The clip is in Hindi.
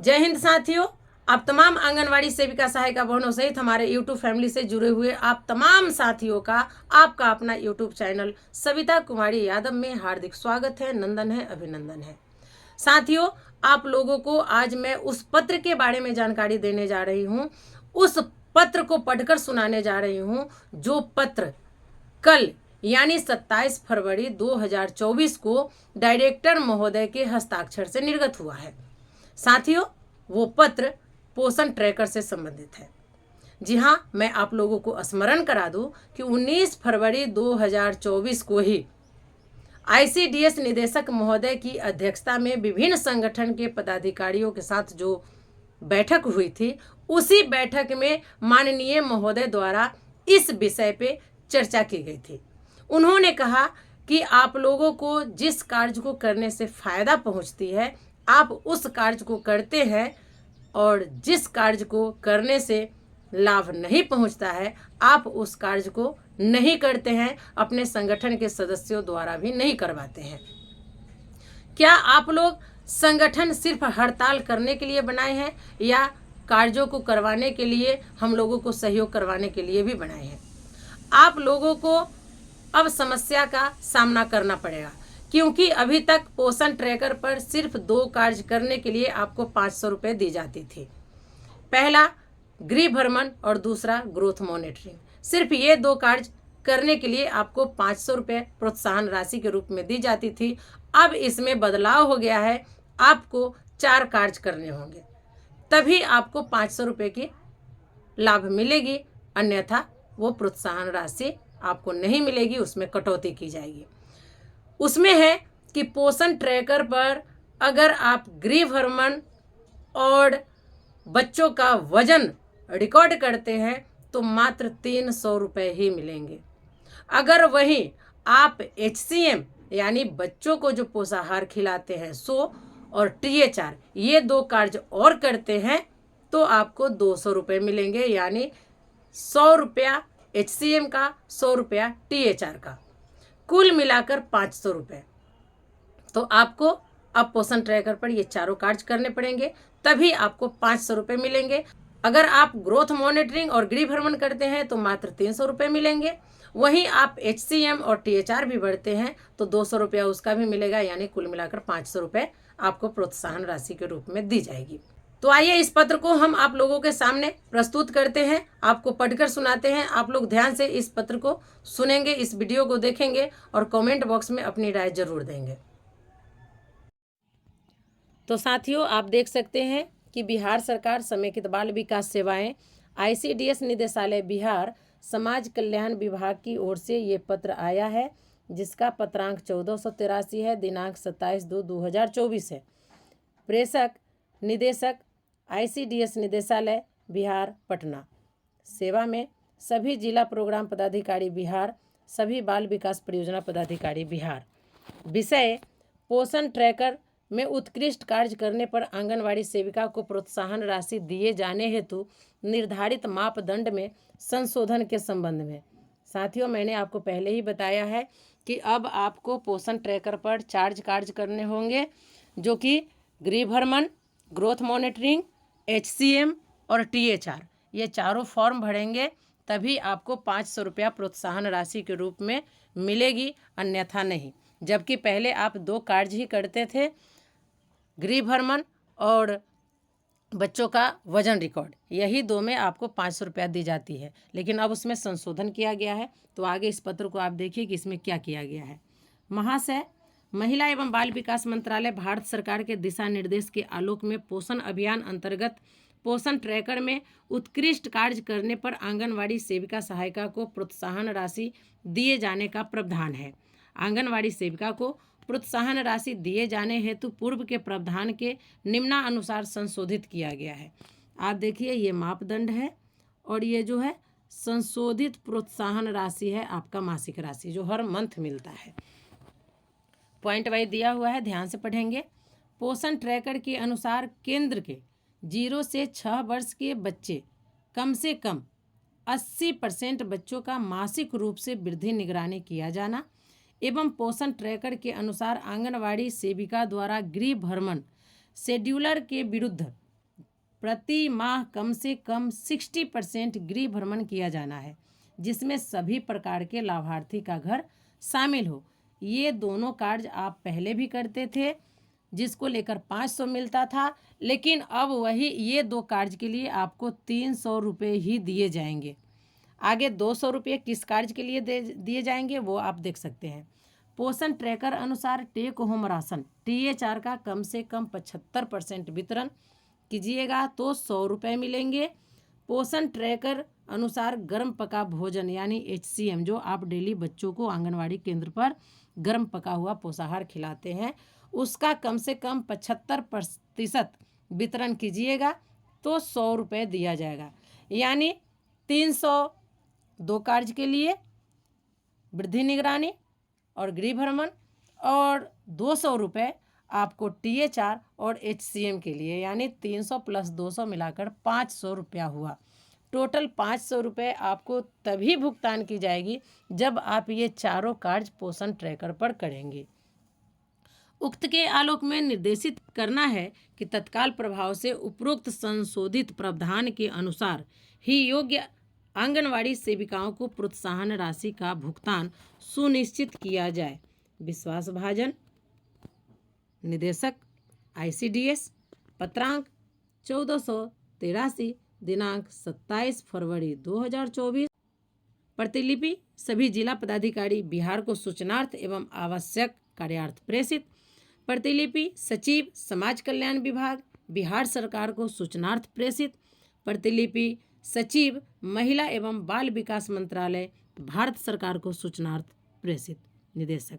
जय हिंद साथियों, आप तमाम आंगनवाड़ी सेविका सहायिका बहनों सहित हमारे यूट्यूब फैमिली से जुड़े हुए आप तमाम साथियों का आपका अपना यूट्यूब चैनल सविता कुमारी यादव में हार्दिक स्वागत है, नंदन है, अभिनंदन है। साथियों, आप लोगों को आज मैं उस पत्र के बारे में जानकारी देने जा रही हूँ, उस पत्र को पढ़कर सुनाने जा रही हूँ जो पत्र कल यानी 27 फरवरी 2024 को डायरेक्टर महोदय के हस्ताक्षर से निर्गत हुआ है। साथियों, वो पत्र पोषण ट्रैकर से संबंधित है। जी हाँ, मैं आप लोगों को स्मरण करा दूं कि 19 फरवरी 2024 को ही आईसीडीएस निदेशक महोदय की अध्यक्षता में विभिन्न संगठन के पदाधिकारियों के साथ जो बैठक हुई थी, उसी बैठक में माननीय महोदय द्वारा इस विषय पे चर्चा की गई थी। उन्होंने कहा कि आप लोगों को जिस कार्य को करने से फायदा पहुंचती है, आप उस कार्य को करते हैं, और जिस कार्य को करने से लाभ नहीं पहुंचता है, आप उस कार्य को नहीं करते हैं, अपने संगठन के सदस्यों द्वारा भी नहीं करवाते हैं। क्या आप लोग संगठन सिर्फ हड़ताल करने के लिए बनाए हैं या कार्यों को करवाने के लिए, हम लोगों को सहयोग करवाने के लिए भी बनाए हैं? आप लोगों को अब समस्या का सामना करना पड़ेगा, क्योंकि अभी तक पोषण ट्रैकर पर सिर्फ 2 कार्य करने के लिए आपको 500 रुपये दी जाती थी। पहला गृह भ्रमण और दूसरा ग्रोथ मॉनिटरिंग। सिर्फ ये 2 कार्य करने के लिए आपको 500 रुपये प्रोत्साहन राशि के रूप में दी जाती थी। अब इसमें बदलाव हो गया है, आपको 4 कार्य करने होंगे, तभी आपको 500 रुपये की लाभ मिलेगी, अन्यथा वो प्रोत्साहन राशि आपको नहीं मिलेगी, उसमें कटौती की जाएगी। उसमें है कि पोषण ट्रैकर पर अगर आप गृह भ्रमण और बच्चों का वजन रिकॉर्ड करते हैं तो मात्र 300 रुपये ही मिलेंगे। अगर वहीं आप HCM यानी बच्चों को जो पोषाहार खिलाते हैं 100 और THR ये 2 कार्य और करते हैं तो आपको 200 रुपये मिलेंगे, यानी 100 रुपया HCM का, 100 रुपया THR का, कुल मिलाकर 500 रुपये। तो आपको अब पोषण ट्रैकर पर ये चारों कार्य करने पड़ेंगे, तभी आपको 500 रुपये मिलेंगे। अगर आप ग्रोथ मॉनिटरिंग और गृह भ्रमण करते हैं तो मात्र 300 रुपये मिलेंगे। वहीं आप HCM और THR भी बढ़ते हैं तो 200 रुपया उसका भी मिलेगा, यानी कुल मिलाकर 500 रुपये आपको प्रोत्साहन राशि के रूप में दी जाएगी। तो आइए इस पत्र को हम आप लोगों के सामने प्रस्तुत करते हैं, आपको पढ़कर सुनाते हैं। आप लोग ध्यान से इस पत्र को सुनेंगे, इस वीडियो को देखेंगे और कमेंट बॉक्स में अपनी राय जरूर देंगे। तो साथियों, आप देख सकते हैं कि बिहार सरकार समेकित बाल विकास सेवाएं आईसीडीएस निदेशालय बिहार समाज कल्याण विभाग की ओर से ये पत्र आया है, जिसका पत्रांक 1483 है, दिनांक 27/2/2024 है। प्रेषक निदेशक आईसीडीएस निदेशालय बिहार पटना। सेवा में सभी जिला प्रोग्राम पदाधिकारी बिहार, सभी बाल विकास परियोजना पदाधिकारी बिहार। विषय पोषण ट्रैकर में उत्कृष्ट कार्य करने पर आंगनवाड़ी सेविका को प्रोत्साहन राशि दिए जाने हेतु निर्धारित मापदंड में संशोधन के संबंध में। साथियों, मैंने आपको पहले ही बताया है कि अब आपको पोषण ट्रैकर पर 4 कार्य करने होंगे, जो कि गृह भ्रमण, ग्रोथ मॉनिटरिंग, HCM और THR ये चारों फॉर्म भरेंगे, तभी आपको 500 रुपया प्रोत्साहन राशि के रूप में मिलेगी, अन्यथा नहीं। जबकि पहले आप 2 कार्य ही करते थे, गृह भ्रमण और बच्चों का वजन रिकॉर्ड, यही 2 में आपको 500 रुपया दी जाती है, लेकिन अब उसमें संशोधन किया गया है। तो आगे इस पत्र को आप देखिए कि इसमें क्या किया गया है। महाशय, महिला एवं बाल विकास मंत्रालय भारत सरकार के दिशा निर्देश के आलोक में पोषण अभियान अंतर्गत पोषण ट्रैकर में उत्कृष्ट कार्य करने पर आंगनवाड़ी सेविका सहायिका को प्रोत्साहन राशि दिए जाने का प्रावधान है। आंगनवाड़ी सेविका को प्रोत्साहन राशि दिए जाने हेतु पूर्व के प्रावधान के निम्नानुसार संशोधित किया गया है। आप देखिए, ये मापदंड है और ये जो है संशोधित प्रोत्साहन राशि है, आपका मासिक राशि जो हर मंथ मिलता है। पॉइंट वाइज दिया हुआ है, ध्यान से पढ़ेंगे। पोषण ट्रैकर के अनुसार केंद्र के 0 से 6 वर्ष के बच्चे कम से कम 80% बच्चों का मासिक रूप से वृद्धि निगरानी किया जाना एवं पोषण ट्रैकर के अनुसार आंगनवाड़ी सेविका द्वारा गृह भ्रमण शेड्यूलर के विरुद्ध प्रति माह कम से कम 60% गृह भ्रमण किया जाना है, जिसमें सभी प्रकार के लाभार्थी का घर शामिल हो। ये दोनों कार्य आप पहले भी करते थे, जिसको लेकर 500 मिलता था, लेकिन अब वही ये 2 कार्य के लिए आपको 300 रुपये ही दिए जाएंगे। आगे 200 रुपये किस कार्य के लिए दिए जाएंगे वो आप देख सकते हैं। पोषण ट्रैकर अनुसार टेक होम राशन THR का कम से कम 75% वितरण कीजिएगा तो 100 रुपये मिलेंगे। पोषण ट्रैकर अनुसार गर्म पका भोजन यानी HCM, जो आप डेली बच्चों को आंगनवाड़ी केंद्र पर गर्म पका हुआ पोषाहार खिलाते हैं, उसका कम से कम 75% वितरण कीजिएगा तो 100 रुपये दिया जाएगा। यानी 300 2 कार्य के लिए, वृद्धि निगरानी और गृह भ्रमण, और 200 रुपये आपको THR और HCM के लिए, यानी 300 प्लस 200 मिलाकर 500 रुपया हुआ। टोटल 500 रुपये आपको तभी भुगतान की जाएगी जब आप ये चारों कार्य पोषण ट्रैकर पर करेंगे। उक्त के आलोक में निर्देशित करना है कि तत्काल प्रभाव से उपरोक्त संशोधित प्रावधान के अनुसार ही योग्य आंगनवाड़ी सेविकाओं को प्रोत्साहन राशि का भुगतान सुनिश्चित किया जाए। विश्वास भाजन, निदेशक ICDS, पत्रांक 1483, दिनांक 27 फरवरी 2024। प्रतिलिपि सभी जिला पदाधिकारी बिहार को सूचनार्थ एवं आवश्यक कार्यार्थ प्रेषित। प्रतिलिपि सचिव समाज कल्याण विभाग बिहार सरकार को सूचनार्थ प्रेषित। प्रतिलिपि सचिव महिला एवं बाल विकास मंत्रालय भारत सरकार को सूचनार्थ प्रेषित। निदेशक।